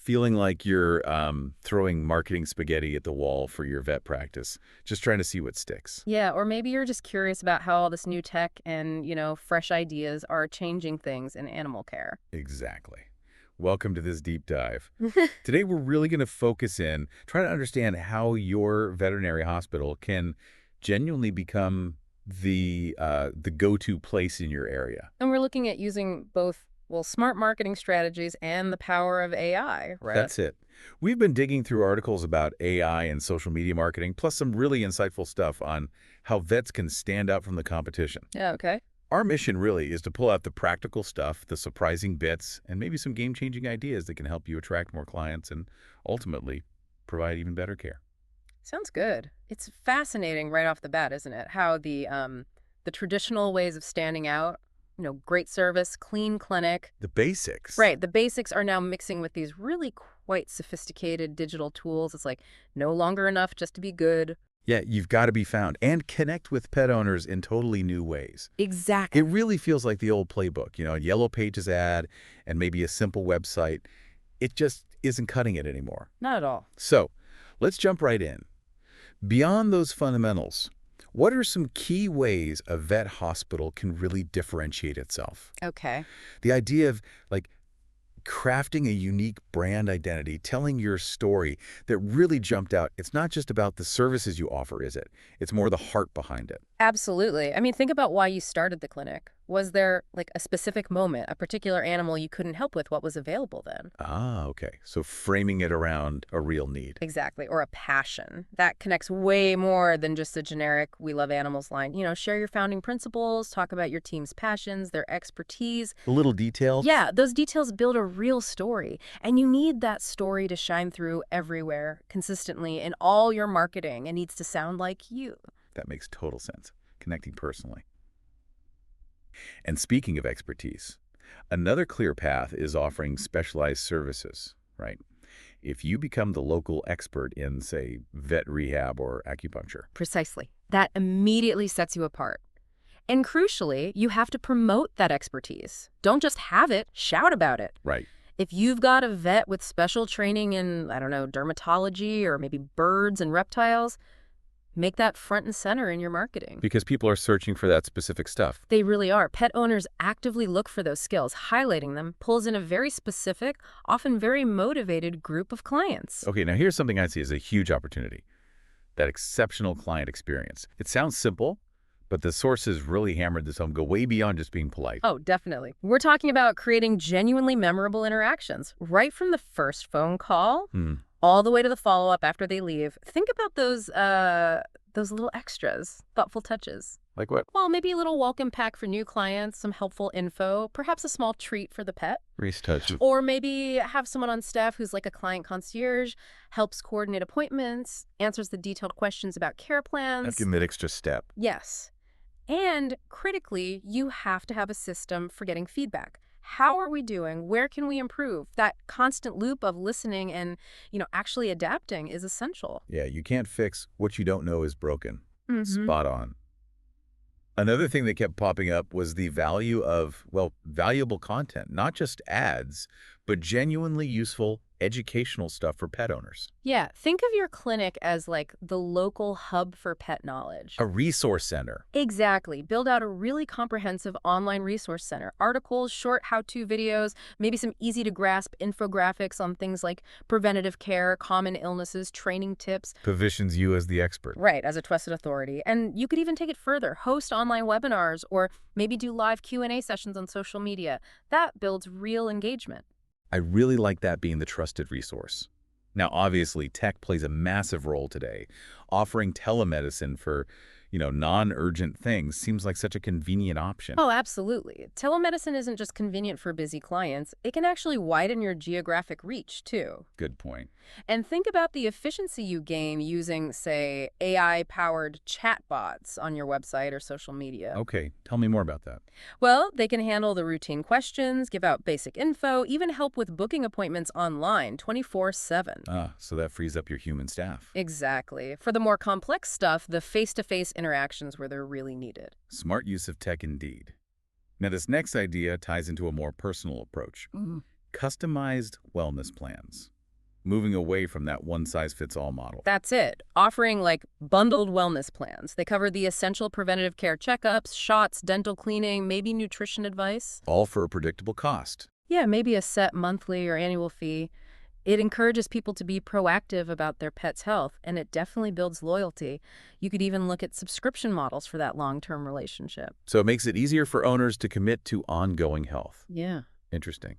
Feeling like you're throwing marketing spaghetti at the wall for your vet practice, just trying to see what sticks. Yeah, or maybe you're just curious about how all this new tech and, fresh ideas are changing things in animal care. Exactly. Welcome to this deep dive. Today, we're really going to focus in, try to understand how your veterinary hospital can genuinely become the go-to place in your area. And we're looking at using both, well, smart marketing strategies and the power of AI, right? That's it. We've been digging through articles about AI and social media marketing, plus some really insightful stuff on how vets can stand out from the competition. Yeah, okay. Our mission really is to pull out the practical stuff, the surprising bits, and maybe some game-changing ideas that can help you attract more clients and ultimately provide even better care. Sounds good. It's fascinating right off the bat, isn't it? How the traditional ways of standing out, great service, clean clinic. The basics. Right, the basics are now mixing with these really quite sophisticated digital tools. It's like no longer enough just to be good. Yeah, you've got to be found and connect with pet owners in totally new ways. Exactly. It really feels like the old playbook, a Yellow Pages ad and maybe a simple website. It just isn't cutting it anymore. Not at all. So let's jump right in. Beyond those fundamentals, what are some key ways a vet hospital can really differentiate itself? Okay. The idea of, crafting a unique brand identity, telling your story that really jumped out. It's not just about the services you offer, is it? It's more the heart behind it. Absolutely. I mean, think about why you started the clinic. Was there a specific moment, a particular animal you couldn't help with what was available then? Ah, okay. So framing it around a real need. Exactly. Or a passion. That connects way more than just a generic "we love animals" line. Share your founding principles, talk about your team's passions, their expertise. The little details? Yeah, those details build a real story. And you need that story to shine through everywhere, consistently, in all your marketing. It needs to sound like you. That makes total sense. Connecting personally. And speaking of expertise, another clear path is offering specialized services, right? If you become the local expert in, say, vet rehab or acupuncture. Precisely. That immediately sets you apart. And crucially, you have to promote that expertise. Don't just have it, shout about it. Right. If you've got a vet with special training in, I don't know, dermatology or maybe birds and reptiles, make that front and center in your marketing. Because people are searching for that specific stuff. They really are. Pet owners actively look for those skills. Highlighting them pulls in a very specific, often very motivated group of clients. Okay, now here's something I see as a huge opportunity. That exceptional client experience. It sounds simple, but the sources really hammered this home, go way beyond just being polite. Oh, definitely. We're talking about creating genuinely memorable interactions right from the first phone call all the way to the follow-up after they leave. Think about those little extras, thoughtful touches. Like what? Well, maybe a little welcome pack for new clients, some helpful info, perhaps a small treat for the pet. Reese touch. Or maybe have someone on staff who's like a client concierge, helps coordinate appointments, answers the detailed questions about care plans. Give them that extra step. Yes. And critically, you have to have a system for getting feedback. How are we doing? Where can we improve? That constant loop of listening and, actually adapting is essential. Yeah, you can't fix what you don't know is broken. Spot on. Another thing that kept popping up was the value of, valuable content, not just ads, but genuinely useful educational stuff for pet owners. Yeah, think of your clinic as like the local hub for pet knowledge. A resource center. Exactly. Build out a really comprehensive online resource center. Articles, short how-to videos, maybe some easy-to-grasp infographics on things like preventative care, common illnesses, training tips. Positions you as the expert. Right, as a trusted authority. And you could even take it further. Host online webinars or maybe do live Q&A sessions on social media. That builds real engagement. I really like that being the trusted resource. Now, obviously, tech plays a massive role today. Offering telemedicine for, non-urgent things seems like such a convenient option. Oh, absolutely. Telemedicine isn't just convenient for busy clients. It can actually widen your geographic reach, too. Good point. And think about the efficiency you gain using, say, AI-powered chatbots on your website or social media. Okay, tell me more about that. Well, they can handle the routine questions, give out basic info, even help with booking appointments online 24/7. So that frees up your human staff. Exactly. For the more complex stuff, the face-to-face interactions where they're really needed. Smart use of tech indeed. Now, this next idea ties into a more personal approach. Customized wellness plans. moving away from that one-size-fits-all model. That's it. Offering like bundled wellness plans. They cover the essential preventative care checkups, shots, dental cleaning, maybe nutrition advice. All for a predictable cost. Yeah, maybe a set monthly or annual fee. It encourages people to be proactive about their pet's health, and it definitely builds loyalty. You could even look at subscription models for that long-term relationship. So it makes it easier for owners to commit to ongoing health. Yeah. Interesting.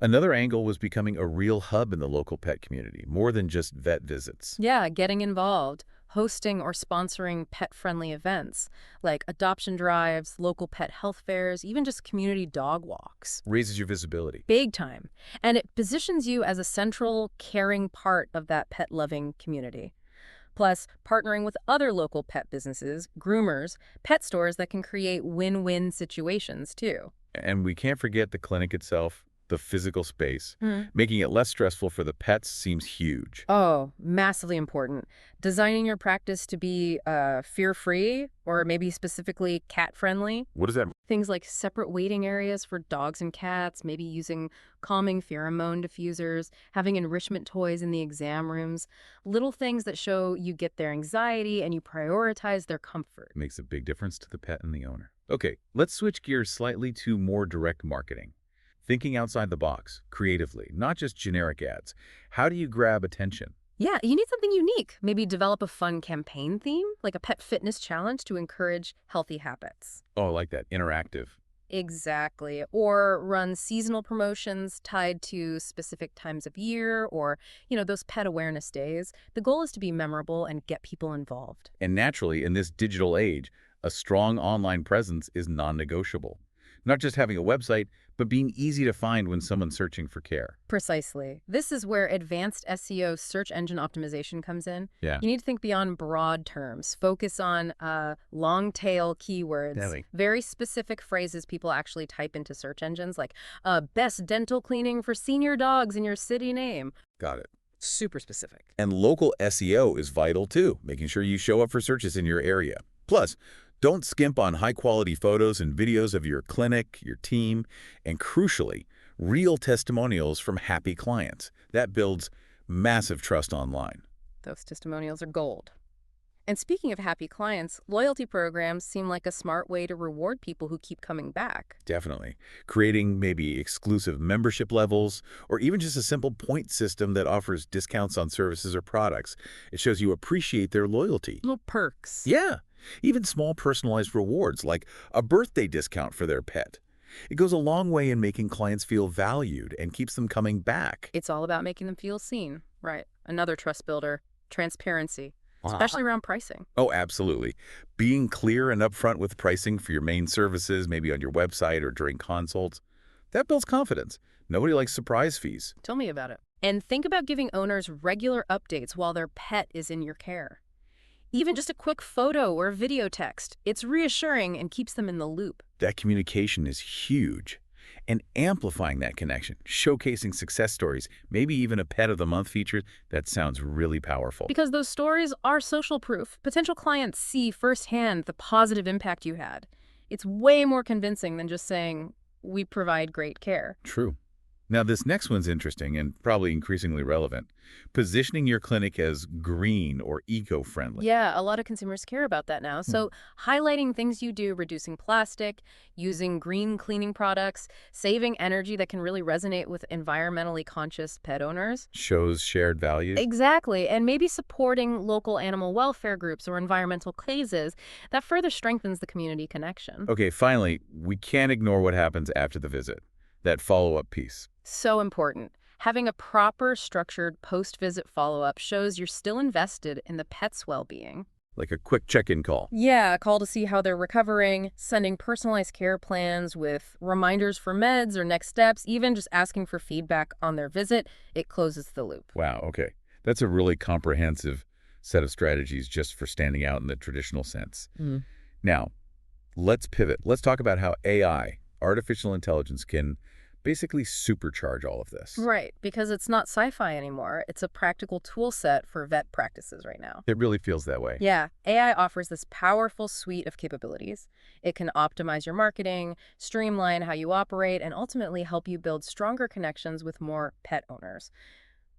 Another angle was becoming a real hub in the local pet community, more than just vet visits. Yeah, getting involved, hosting or sponsoring pet-friendly events like adoption drives, local pet health fairs, even just community dog walks. Raises your visibility. Big time. And it positions you as a central, caring part of that pet-loving community. Plus, partnering with other local pet businesses, groomers, pet stores that can create win-win situations, too. And we can't forget the clinic itself, the physical space. Mm. Making it less stressful for the pets seems huge. Oh, massively important. Designing your practice to be fear-free or maybe specifically cat-friendly. What does that mean? Things like separate waiting areas for dogs and cats, maybe using calming pheromone diffusers, having enrichment toys in the exam rooms, little things that show you get their anxiety and you prioritize their comfort. Makes a big difference to the pet and the owner. Okay, let's switch gears slightly to more direct marketing. Thinking outside the box, creatively, not just generic ads. How do you grab attention? Yeah, you need something unique. Maybe develop a fun campaign theme, like a pet fitness challenge to encourage healthy habits. Oh, I like that. Interactive. Exactly. Or run seasonal promotions tied to specific times of year or, those pet awareness days. The goal is to be memorable and get people involved. And naturally, in this digital age, a strong online presence is non-negotiable. Not just having a website, but being easy to find when someone's searching for care. Precisely. This is where advanced SEO, search engine optimization, comes in. Yeah. You need to think beyond broad terms. Focus on long-tail keywords, Definitely. very specific phrases people actually type into search engines, like best dental cleaning for senior dogs in your city name. Got it. Super specific. And local SEO is vital too, making sure you show up for searches in your area. Plus, don't skimp on high-quality photos and videos of your clinic, your team, and crucially, real testimonials from happy clients. That builds massive trust online. Those testimonials are gold. And speaking of happy clients, loyalty programs seem like a smart way to reward people who keep coming back. Definitely. Creating maybe exclusive membership levels, or even just a simple point system that offers discounts on services or products. It shows you appreciate their loyalty. Little perks. Yeah. Even small personalized rewards like a birthday discount for their pet. It goes a long way in making clients feel valued and keeps them coming back. It's all about making them feel seen. Right. Another trust builder. Transparency. Especially around pricing. Oh, absolutely. Being clear and upfront with pricing for your main services, maybe on your website or during consults, that builds confidence. Nobody likes surprise fees. Tell me about it. And think about giving owners regular updates while their pet is in your care. Even just a quick photo or video text. It's reassuring and keeps them in the loop. That communication is huge. And amplifying that connection, showcasing success stories, maybe even a Pet of the Month feature, that sounds really powerful. Because those stories are social proof. Potential clients see firsthand the positive impact you had. It's way more convincing than just saying, we provide great care. True. Now, this next one's interesting and probably increasingly relevant. Positioning your clinic as green or eco-friendly. Yeah, a lot of consumers care about that now. So highlighting things you do, reducing plastic, using green cleaning products, saving energy that can really resonate with environmentally conscious pet owners. Shows shared values. Exactly. And maybe supporting local animal welfare groups or environmental causes that further strengthens the community connection. Okay, finally, we can't ignore what happens after the visit. That follow-up piece. So important. Having a proper, structured post-visit follow-up shows you're still invested in the pet's well-being. Like a quick check-in call. Yeah, a call to see how they're recovering, sending personalized care plans with reminders for meds or next steps, even just asking for feedback on their visit. It closes the loop. Wow, okay. That's a really comprehensive set of strategies just for standing out in the traditional sense. Now, let's pivot. Let's talk about how AI, artificial intelligence, can basically supercharge all of this. Right, because it's not sci-fi anymore. It's a practical tool set for vet practices right now. It really feels that way. Yeah, AI offers this powerful suite of capabilities. It can optimize your marketing, streamline how you operate, and ultimately help you build stronger connections with more pet owners.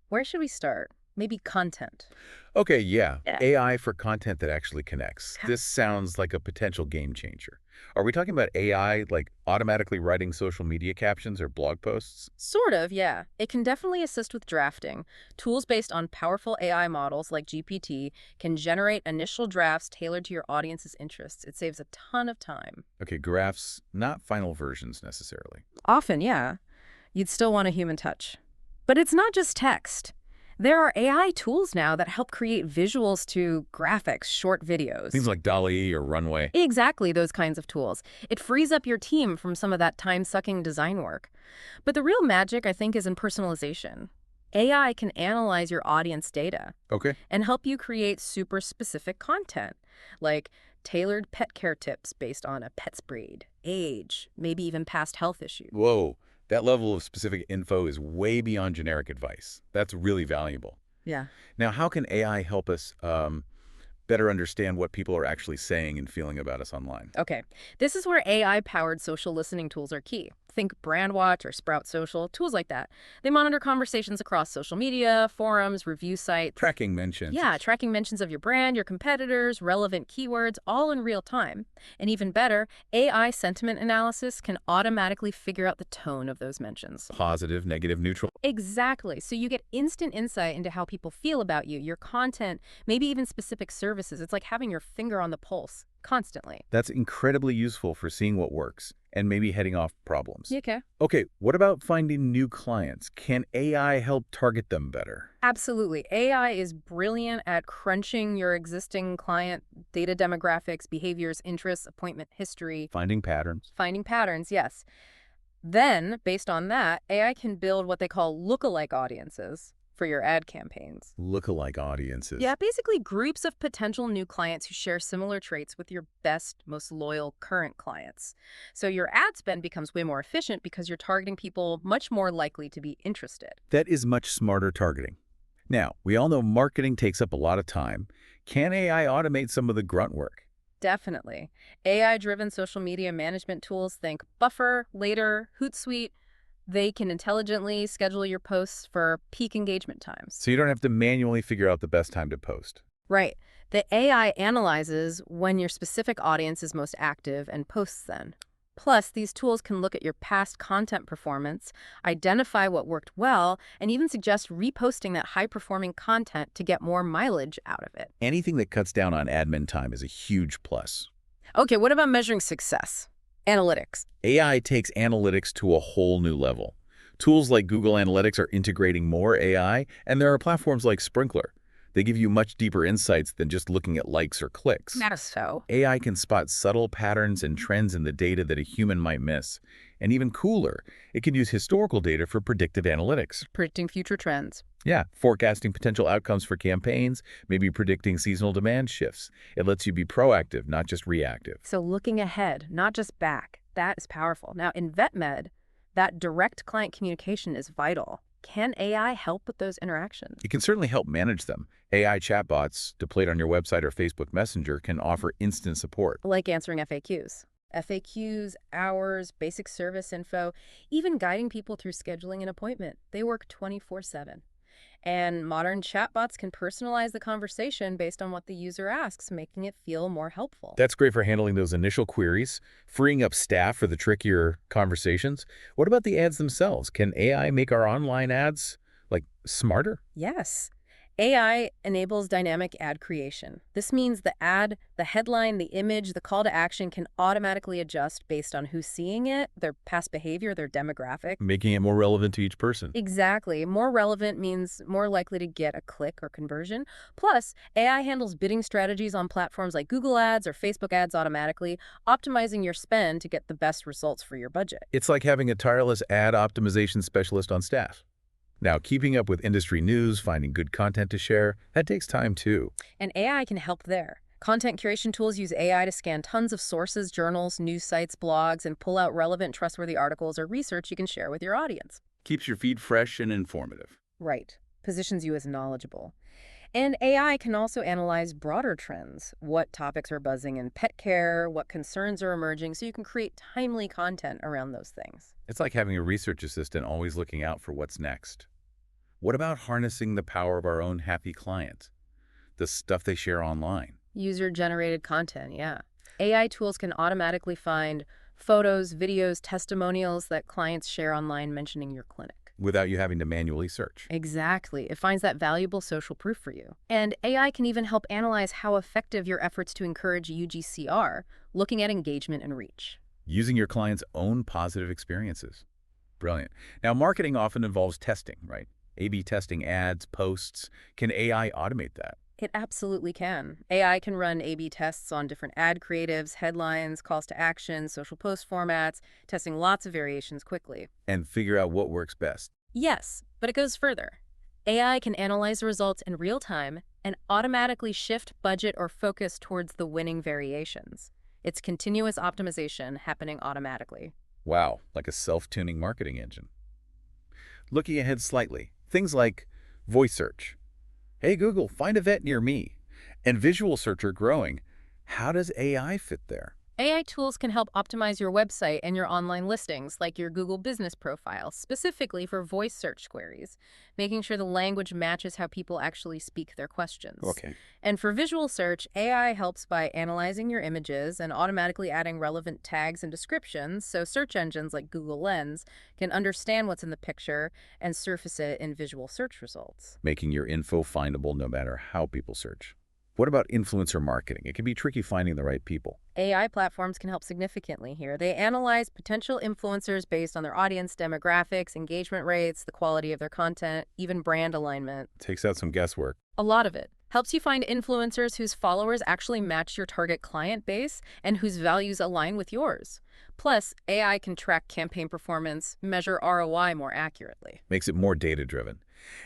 Where should we start? Maybe content. Okay, yeah. Yeah. AI for content that actually connects. This sounds like a potential game changer. Are we talking about AI like automatically writing social media captions or blog posts? Sort of, yeah. It can definitely assist with drafting. Tools based on powerful AI models like GPT can generate initial drafts tailored to your audience's interests. It saves a ton of time. Okay, graphs, not final versions necessarily. Often, yeah. You'd still want a human touch. But it's not just text. There are AI tools now that help create visuals to graphics, short Things videos. like DALL-E or Runway. Exactly those kinds of tools. It frees up your team from some of that time-sucking design work. But the real magic, I think, is in personalization. AI can analyze your audience data Okay. and help you create super specific content, like tailored pet care tips based on a pet's breed, age, maybe even past health issues. Whoa, that level of specific info is way beyond generic advice. That's really valuable. Yeah. Now, how can AI help us better understand what people are actually saying and feeling about us online? Okay, this is where AI-powered social listening tools are key. Think Brandwatch or Sprout Social, tools like that. They monitor conversations across social media, forums, review sites. Tracking mentions. Yeah, tracking mentions of your brand, your competitors, relevant keywords, all in real time. And even better, AI sentiment analysis can automatically figure out the tone of those mentions. Positive, negative, neutral. Exactly. So you get instant insight into how people feel about you, your content, maybe even specific services. It's like having your finger on the pulse constantly. That's incredibly useful for seeing what works and maybe heading off problems. Okay. Okay, what about finding new clients? Can AI help target them better? Absolutely. AI is brilliant at crunching your existing client data demographics, behaviors, interests, appointment history, Finding patterns. finding patterns, yes. Then, based on that, AI can build what they call lookalike audiences for your ad campaigns. Lookalike audiences. Yeah, basically groups of potential new clients who share similar traits with your best, most loyal current clients. So your ad spend becomes way more efficient because you're targeting people much more likely to be interested. That is much smarter targeting. Now, we all know marketing takes up a lot of time. Can AI automate some of the grunt work? Definitely. AI-driven social media management tools, think Buffer, Later, Hootsuite, they can intelligently schedule your posts for peak engagement times. So you don't have to manually figure out the best time to post. Right. The AI analyzes when your specific audience is most active and posts then. Plus, these tools can look at your past content performance, identify what worked well, and even suggest reposting that high-performing content to get more mileage out of it. Anything that cuts down on admin time is a huge plus. Okay, what about measuring success? Analytics. AI takes analytics to a whole new level. Tools like Google Analytics are integrating more AI, and there are platforms like Sprinkler. They give you much deeper insights than just looking at likes or clicks. That is so. AI can spot subtle patterns and trends in the data that a human might miss. And even cooler, it can use historical data for predictive analytics. Predicting future trends. Yeah, forecasting potential outcomes for campaigns, maybe predicting seasonal demand shifts. It lets you be proactive, not just reactive. So looking ahead, not just back, that is powerful. Now, in VetMed, that direct client communication is vital. Can AI help with those interactions? It can certainly help manage them. AI chatbots deployed on your website or Facebook Messenger can offer instant support. Like answering FAQs. FAQs, hours, basic service info, even guiding people through scheduling an appointment. They work 24/7. And modern chatbots can personalize the conversation based on what the user asks, making it feel more helpful. That's great for handling those initial queries, freeing up staff for the trickier conversations. What about the ads themselves? Can AI make our online ads, like, smarter? Yes. AI enables dynamic ad creation. This means the ad, the headline, the image, the call to action can automatically adjust based on who's seeing it, their past behavior, their demographic. Making it more relevant to each person. Exactly. More relevant means more likely to get a click or conversion. Plus, AI handles bidding strategies on platforms like Google Ads or Facebook Ads automatically, optimizing your spend to get the best results for your budget. It's like having a tireless ad optimization specialist on staff. Now, keeping up with industry news, finding good content to share, that takes time too. And AI can help there. Content curation tools use AI to scan tons of sources, journals, news sites, blogs, and pull out relevant, trustworthy articles or research you can share with your audience. Keeps your feed fresh and informative. Right. Positions you as knowledgeable. And AI can also analyze broader trends, what topics are buzzing in pet care, what concerns are emerging, so you can create timely content around those things. It's like having a research assistant always looking out for what's next. What about harnessing the power of our own happy clients, the stuff they share online, User-generated content, yeah. AI tools can automatically find photos, videos, testimonials that clients share online mentioning your clinic. without you having to manually search? Exactly. It finds that valuable social proof for you. And AI can even help analyze how effective your efforts to encourage UGC are, looking at engagement and reach. Using your client's own positive experiences. Brilliant. Now, marketing often involves testing, right? A/B testing ads, posts. Can AI automate that It absolutely can. AI can run A/B tests on different ad creatives, headlines, calls to action, social post formats, testing lots of variations quickly. and figure out what works best? Yes, but it goes further. AI can analyze the results in real time and automatically shift budget or focus towards the winning variations. It's continuous optimization happening automatically. Wow, like a self-tuning marketing engine. Looking ahead slightly, things like voice search. Hey Google, find a vet near me. And visual search are growing. How does AI fit there? AI tools can help optimize your website and your online listings, like your Google Business profile, specifically for voice search queries, making sure the language matches how people actually speak their questions. Okay. And for visual search, AI helps by analyzing your images and automatically adding relevant tags and descriptions, so search engines like Google Lens can understand what's in the picture and surface it in visual search results. Making your info findable no matter how people search. What about influencer marketing? It can be tricky finding the right people. AI platforms can help significantly here. They analyze potential influencers based on their audience demographics, engagement rates, the quality of their content, even brand alignment. Takes out some guesswork. A lot of it helps you find influencers whose followers actually match your target client base and whose values align with yours. Plus, AI can track campaign performance, measure ROI more accurately. Makes it more data-driven.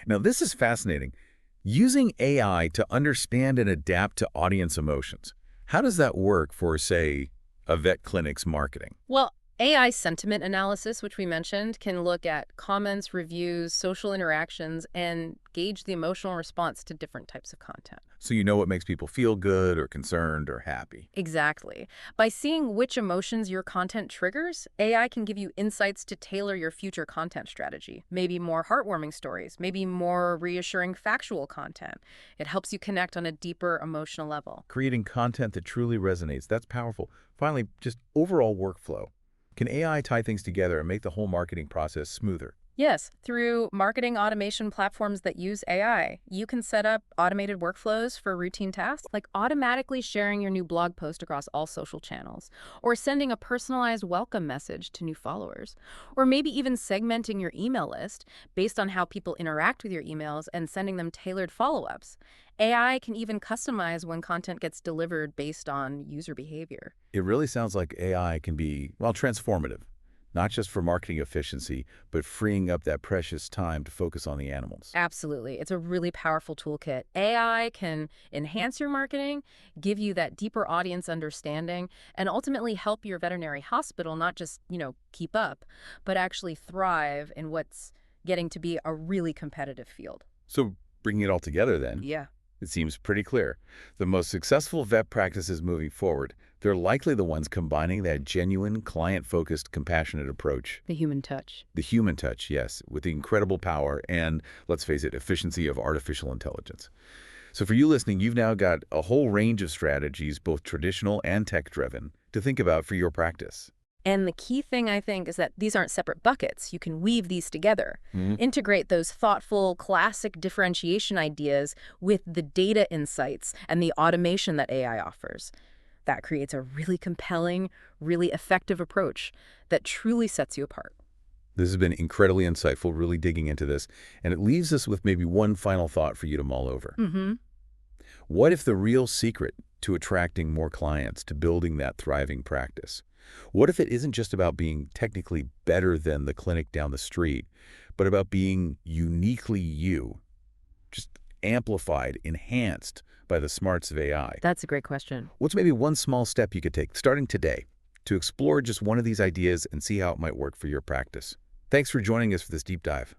Now, this is fascinating. Using AI to understand and adapt to audience emotions. How does that work for, say, a vet clinic's marketing? Well, AI sentiment analysis, which we mentioned, can look at comments, reviews, social interactions, and gauge the emotional response to different types of content. So you know what makes people feel good or concerned or happy. Exactly. By seeing which emotions your content triggers, AI can give you insights to tailor your future content strategy. Maybe more heartwarming stories, maybe more reassuring factual content. It helps you connect on a deeper emotional level. Creating content that truly resonates, that's powerful. Finally, just overall workflow. Can AI tie things together and make the whole marketing process smoother? Yes, through marketing automation platforms that use AI, you can set up automated workflows for routine tasks, like automatically sharing your new blog post across all social channels, or sending a personalized welcome message to new followers, or maybe even segmenting your email list based on how people interact with your emails and sending them tailored follow-ups. AI can even customize when content gets delivered based on user behavior. It really sounds like AI can be, well, transformative. Not just for marketing efficiency, but freeing up that precious time to focus on the animals. Absolutely. It's a really powerful toolkit. AI can enhance your marketing, give you that deeper audience understanding, and ultimately help your veterinary hospital not just, keep up, but actually thrive in what's getting to be a really competitive field. So bringing it all together then, Yeah. it seems pretty clear. The most successful vet practices moving forward, they're likely the ones combining that genuine, client-focused, compassionate approach. The human touch. The human touch, yes, with the incredible power and, let's face it, efficiency of artificial intelligence. So for you listening, you've now got a whole range of strategies, both traditional and tech-driven, to think about for your practice. And the key thing, I think, is that these aren't separate buckets. You can weave these together. Integrate those thoughtful, classic differentiation ideas with the data insights and the automation that AI offers. That creates a really compelling, really effective approach that truly sets you apart. This has been incredibly insightful, really digging into this, and it leaves us with maybe one final thought for you to mull over. What if the real secret to attracting more clients, to building that thriving practice? What if it isn't just about being technically better than the clinic down the street, but about being uniquely you, just amplified, enhanced by the smarts of AI? That's a great question. What's maybe one small step you could take, starting today, to explore just one of these ideas and see how it might work for your practice? Thanks for joining us for this deep dive.